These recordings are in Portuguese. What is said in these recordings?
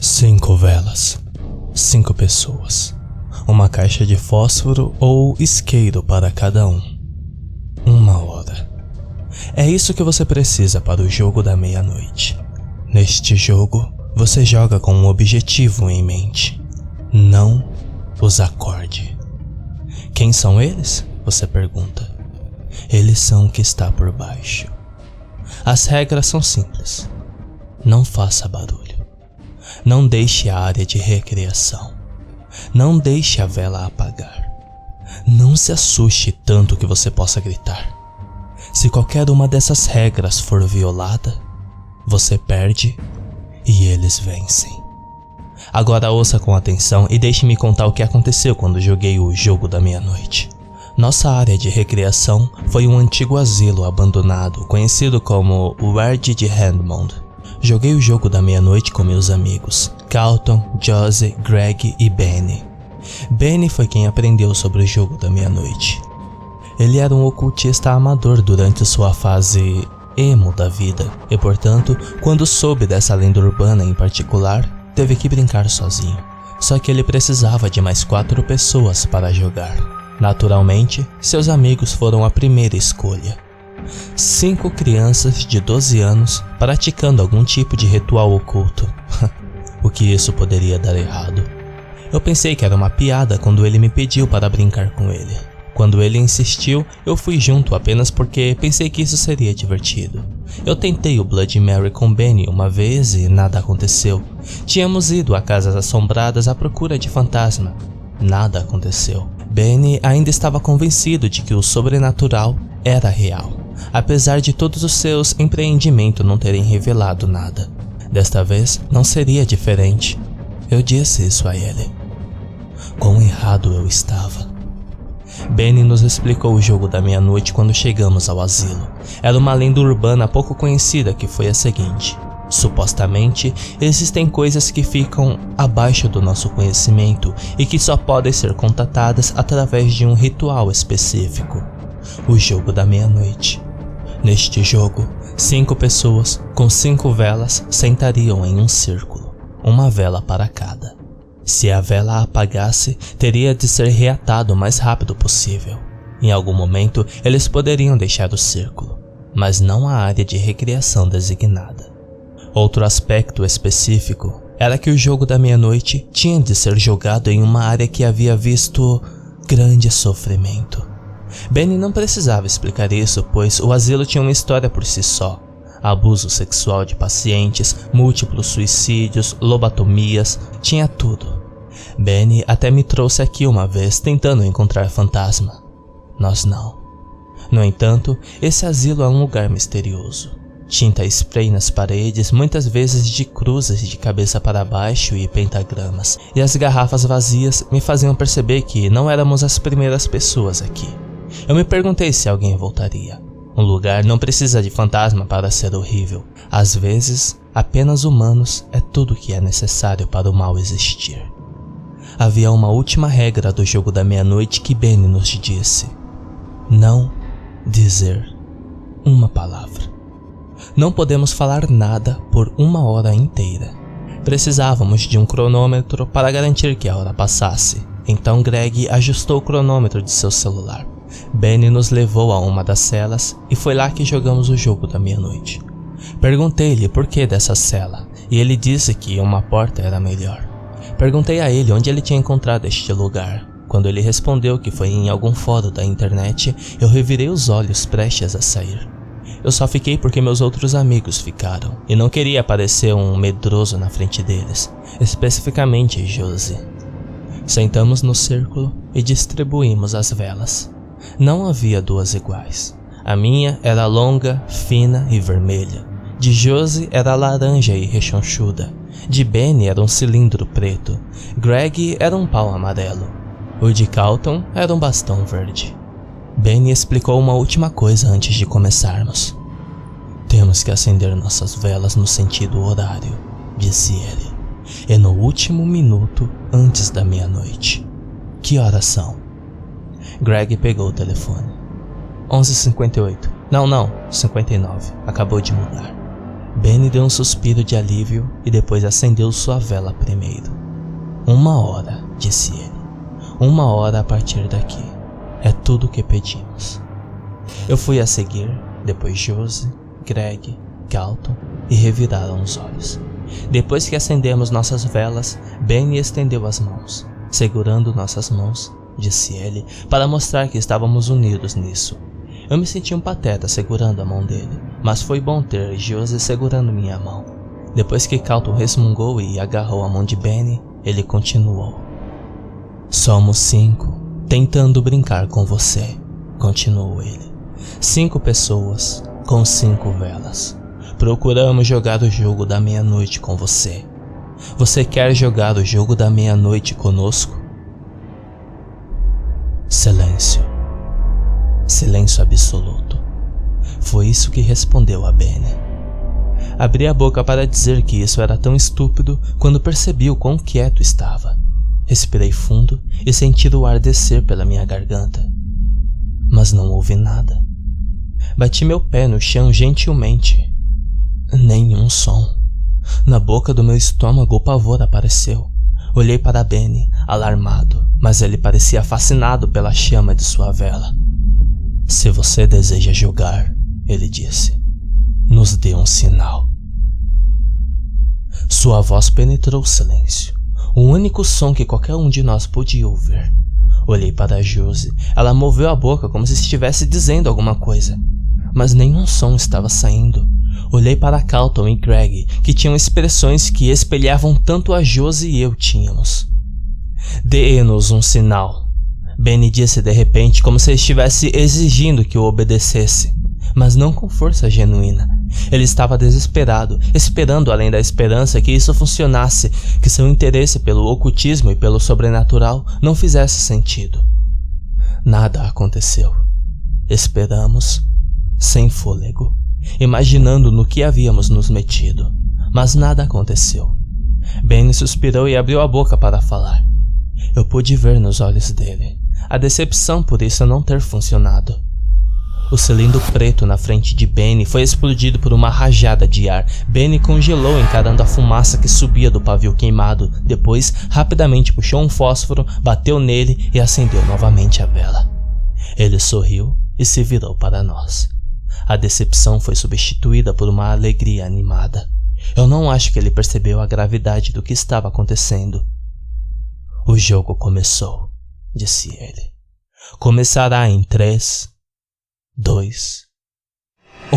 5 velas, 5 pessoas, uma caixa de fósforo ou isqueiro para cada um. 1 hora. É isso que você precisa para o jogo da meia-noite. Neste jogo, você joga com um objetivo em mente. Não os acorde. Quem são eles? Você pergunta. Eles são o que está por baixo. As regras são simples. Não faça barulho. Não deixe a área de recreação. Não deixe a vela apagar. Não se assuste tanto que você possa gritar. Se qualquer uma dessas regras for violada, você perde e eles vencem. Agora ouça com atenção e deixe-me contar o que aconteceu quando joguei o jogo da meia-noite. Nossa área de recreação foi um antigo asilo abandonado, conhecido como Ward de Redmond. Joguei o jogo da meia-noite com meus amigos, Carlton, Josie, Greg e Benny. Benny foi quem aprendeu sobre o jogo da meia-noite. Ele era um ocultista amador durante sua fase emo da vida e, portanto, quando soube dessa lenda urbana em particular, teve que brincar sozinho. Só que ele precisava de mais 4 pessoas para jogar. Naturalmente, seus amigos foram a primeira escolha. 5 crianças de 12 anos praticando algum tipo de ritual oculto. O que isso poderia dar errado? Eu pensei que era uma piada quando ele me pediu para brincar com ele. Quando ele insistiu, eu fui junto apenas porque pensei que isso seria divertido. Eu tentei o Bloody Mary com Benny uma vez e nada aconteceu. Tínhamos ido a casas assombradas à procura de fantasma. Nada aconteceu. Benny ainda estava convencido de que o sobrenatural era real, apesar de todos os seus empreendimentos não terem revelado nada. Desta vez não seria diferente. Eu disse isso a ele. Quão errado eu estava. Benny nos explicou o jogo da meia-noite quando chegamos ao asilo. Era uma lenda urbana pouco conhecida que foi a seguinte. Supostamente, existem coisas que ficam abaixo do nosso conhecimento e que só podem ser contatadas através de um ritual específico. O jogo da meia-noite. Neste jogo, 5 pessoas com 5 velas sentariam em um círculo, uma vela para cada. Se a vela apagasse, teria de ser reatado o mais rápido possível. Em algum momento, eles poderiam deixar o círculo, mas não a área de recreação designada. Outro aspecto específico era que o jogo da meia-noite tinha de ser jogado em uma área que havia visto grande sofrimento. Benny não precisava explicar isso, pois o asilo tinha uma história por si só. Abuso sexual de pacientes, múltiplos suicídios, lobotomias, tinha tudo. Benny até me trouxe aqui uma vez tentando encontrar fantasma. Nós não. No entanto, esse asilo é um lugar misterioso. Tinta spray nas paredes, muitas vezes de cruzes de cabeça para baixo e pentagramas, e as garrafas vazias me faziam perceber que não éramos as primeiras pessoas aqui. Eu me perguntei se alguém voltaria. Um lugar não precisa de fantasma para ser horrível. Às vezes, apenas humanos é tudo que é necessário para o mal existir. Havia uma última regra do jogo da meia-noite que Benny nos disse. Não dizer uma palavra. Não podemos falar nada por 1 hora inteira. Precisávamos de um cronômetro para garantir que a hora passasse. Então Greg ajustou o cronômetro de seu celular. Benny nos levou a uma das celas e foi lá que jogamos o jogo da meia-noite. Perguntei-lhe por que dessa cela e ele disse que uma porta era melhor. Perguntei a ele onde ele tinha encontrado este lugar. Quando ele respondeu que foi em algum fórum da internet, eu revirei os olhos prestes a sair. Eu só fiquei porque meus outros amigos ficaram e não queria parecer um medroso na frente deles, especificamente Josie. Sentamos no círculo e distribuímos as velas. Não havia 2 iguais. A minha era longa, fina e vermelha. De Josie era laranja e rechonchuda. De Benny era um cilindro preto. Greg era um pau amarelo. O de Carlton era um bastão verde. Benny explicou uma última coisa antes de começarmos. Temos que acender nossas velas no sentido horário, disse ele. E no último minuto antes da meia-noite. Que horas são? Greg pegou o telefone. 11h58. Não, 59. Acabou de mudar. Benny deu um suspiro de alívio e depois acendeu sua vela primeiro. 1 hora, disse ele. 1 hora a partir daqui. É tudo o que pedimos. Eu fui a seguir, depois Josie, Greg, Carlton, e reviraram os olhos. Depois que acendemos nossas velas, Benny estendeu as mãos. Segurando nossas mãos, disse ele, para mostrar que estávamos unidos nisso. Eu me senti um pateta segurando a mão dele, mas foi bom ter Josie segurando minha mão. Depois que Carlton resmungou e agarrou a mão de Benny, ele continuou. Somos 5, tentando brincar com você, continuou ele. 5 pessoas, com 5 velas. Procuramos jogar o jogo da meia-noite com você. Você quer jogar o jogo da meia-noite conosco? Silêncio. Silêncio absoluto. Foi isso que respondeu a Benny. Abri a boca para dizer que isso era tão estúpido quando percebi o quão quieto estava. Respirei fundo e senti o ar descer pela minha garganta. Mas não houve nada. Bati meu pé no chão gentilmente. Nenhum som. Na boca do meu estômago o pavor apareceu. Olhei para Benny, alarmado, mas ele parecia fascinado pela chama de sua vela. Se você deseja jogar, ele disse, nos dê um sinal. Sua voz penetrou o silêncio, o único som que qualquer um de nós podia ouvir. Olhei para Josie, ela moveu a boca como se estivesse dizendo alguma coisa, mas nenhum som estava saindo. Olhei para Carlton e Greg, que tinham expressões que espelhavam tanto a Josie e eu tínhamos. Dê-nos um sinal, Benny disse de repente, como se estivesse exigindo que eu obedecesse, mas não com força genuína. Ele estava desesperado, esperando além da esperança que isso funcionasse, que seu interesse pelo ocultismo e pelo sobrenatural não fizesse sentido. Nada aconteceu. Esperamos, sem fôlego, imaginando no que havíamos nos metido, mas nada aconteceu. Benny suspirou e abriu a boca para falar. Eu pude ver nos olhos dele a decepção por isso não ter funcionado. O cilindro preto na frente de Benny foi explodido por uma rajada de ar. Benny congelou encarando a fumaça que subia do pavio queimado. Depois, rapidamente puxou um fósforo, bateu nele e acendeu novamente a vela. Ele sorriu e se virou para nós. A decepção foi substituída por uma alegria animada. Eu não acho que ele percebeu a gravidade do que estava acontecendo. O jogo começou, disse ele. Começará em 3, 2, 1.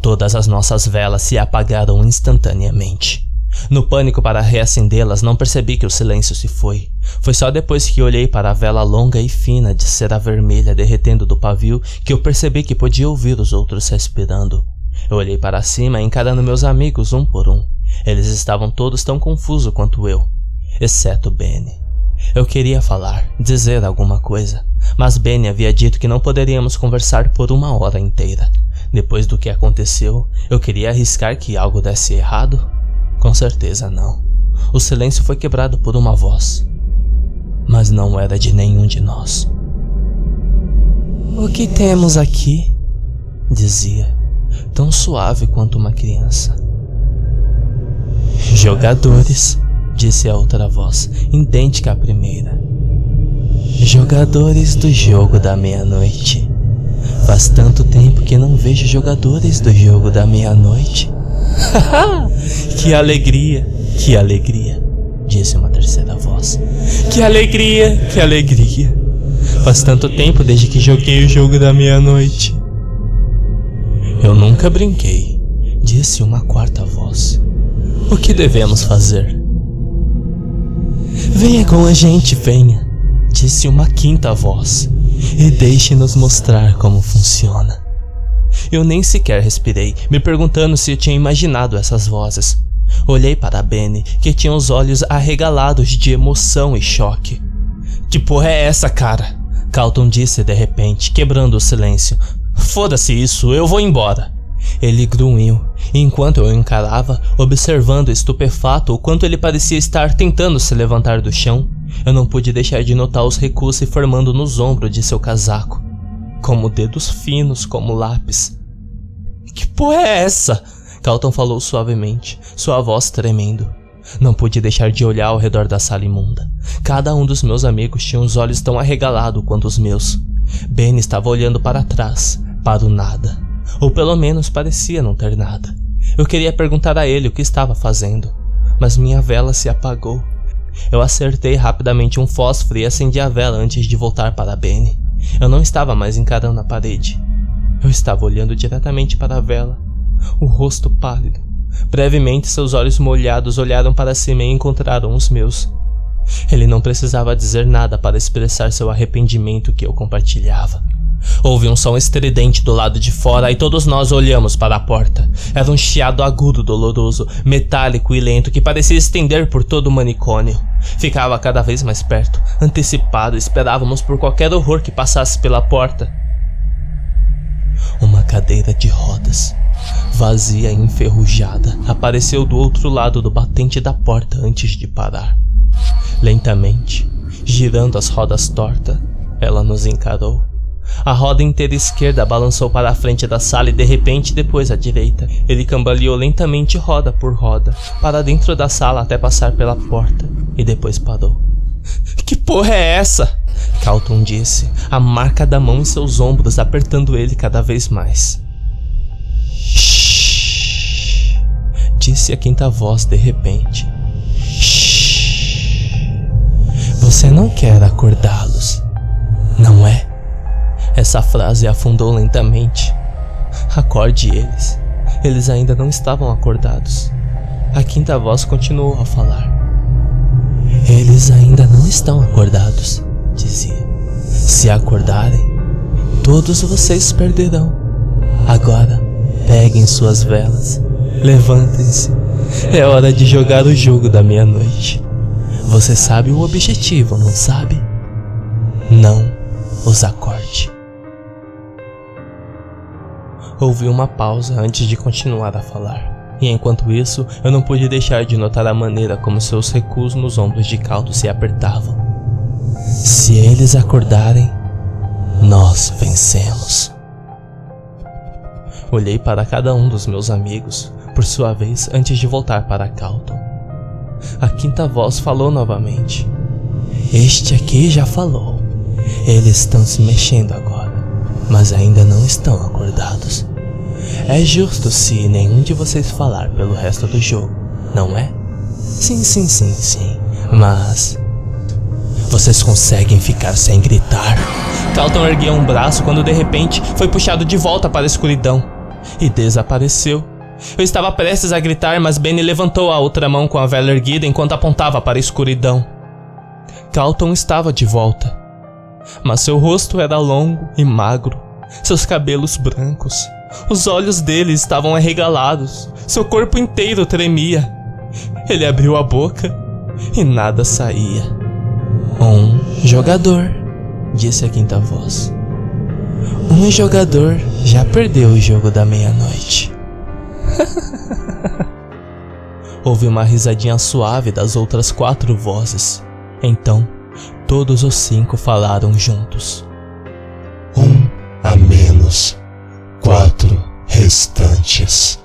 Todas as nossas velas se apagaram instantaneamente. No pânico para reacendê-las, não percebi que o silêncio se foi. Foi só depois que olhei para a vela longa e fina de cera vermelha derretendo do pavio que eu percebi que podia ouvir os outros respirando. Eu olhei para cima, encarando meus amigos um por um. Eles estavam todos tão confusos quanto eu, exceto Benny. Eu queria falar, dizer alguma coisa, mas Benny havia dito que não poderíamos conversar por 1 hora inteira. Depois do que aconteceu, eu queria arriscar que algo desse errado? Com certeza não. O silêncio foi quebrado por uma voz, mas não era de nenhum de nós. O que temos aqui? Dizia, tão suave quanto uma criança. Jogadores, disse a outra voz, idêntica à primeira. Jogadores do jogo da meia-noite. Faz tanto tempo que não vejo jogadores do jogo da meia-noite. Que alegria, disse uma terceira voz. Que alegria. Faz tanto tempo desde que joguei o jogo da meia-noite. Eu nunca brinquei, disse uma quarta voz. O que devemos fazer? Venha com a gente, venha, disse uma quinta voz, e deixe-nos mostrar como funciona. Eu nem sequer respirei, me perguntando se eu tinha imaginado essas vozes. Olhei para Benny, que tinha os olhos arregalados de emoção e choque. Que porra é essa, cara? Carlton disse de repente, quebrando o silêncio. Foda-se isso, eu vou embora. Ele grunhiu, e enquanto eu o encarava, observando estupefato o quanto ele parecia estar tentando se levantar do chão, eu não pude deixar de notar os recuos se formando nos ombros de seu casaco. como dedos finos como lápis. Que porra é essa? Carlton falou suavemente, sua voz tremendo. Não pude deixar de olhar ao redor da sala imunda. Cada um dos meus amigos tinha os olhos tão arregalados quanto os meus. Ben estava olhando para trás, para o nada. Ou pelo menos parecia não ter nada. Eu queria perguntar a ele o que estava fazendo, mas minha vela se apagou. Eu acertei rapidamente um fósforo e acendi a vela antes de voltar para Ben. Eu não estava mais encarando a parede. Eu estava olhando diretamente para a vela, o rosto pálido. Brevemente seus olhos molhados olharam para cima e encontraram os meus. Ele não precisava dizer nada para expressar seu arrependimento que eu compartilhava. Houve um som estridente do lado de fora e todos nós olhamos para a porta. Era um chiado agudo, doloroso, metálico e lento que parecia estender por todo o manicômio. Ficava cada vez mais perto, antecipado, esperávamos por qualquer horror que passasse pela porta. Uma cadeira de rodas, vazia e enferrujada, apareceu do outro lado do batente da porta antes de parar. Lentamente, girando as rodas tortas, ela nos encarou. A roda inteira esquerda balançou para a frente da sala e de repente depois à direita. Ele cambaleou lentamente roda por roda, para dentro da sala até passar pela porta, e depois parou. Que porra é essa? Carlton disse, a marca da mão em seus ombros apertando ele cada vez mais. Shhh, disse a quinta voz de repente. Shhh, você não quer acordá-los, não é? Essa frase afundou lentamente. Acorde eles. Eles ainda não estavam acordados. A quinta voz continuou a falar. Eles ainda não estão acordados, dizia. Se acordarem, todos vocês perderão. Agora, peguem suas velas. Levantem-se. É hora de jogar o jogo da meia-noite. Você sabe o objetivo, não sabe? Não os acorde. Houve uma pausa antes de continuar a falar, e enquanto isso, eu não pude deixar de notar a maneira como seus recuos nos ombros de Carlton se apertavam. Se eles acordarem, nós vencemos. Olhei para cada um dos meus amigos, por sua vez, antes de voltar para Carlton. A quinta voz falou novamente. Este aqui já falou. Eles estão se mexendo agora, mas ainda não estão acordados. É justo se nenhum de vocês falar pelo resto do jogo, não é? Sim, mas... Vocês conseguem ficar sem gritar? Carlton ergueu um braço quando de repente foi puxado de volta para a escuridão e desapareceu. Eu estava prestes a gritar, mas Benny levantou a outra mão com a vela erguida enquanto apontava para a escuridão. Carlton estava de volta, mas seu rosto era longo e magro, seus cabelos brancos. Os olhos dele estavam arregalados, seu corpo inteiro tremia. Ele abriu a boca e nada saía. Um jogador, disse a quinta voz. Um jogador já perdeu o jogo da meia-noite. Houve uma risadinha suave das outras 4 vozes. Então, todos os 5 falaram juntos. 1 a menos, 4 restantes.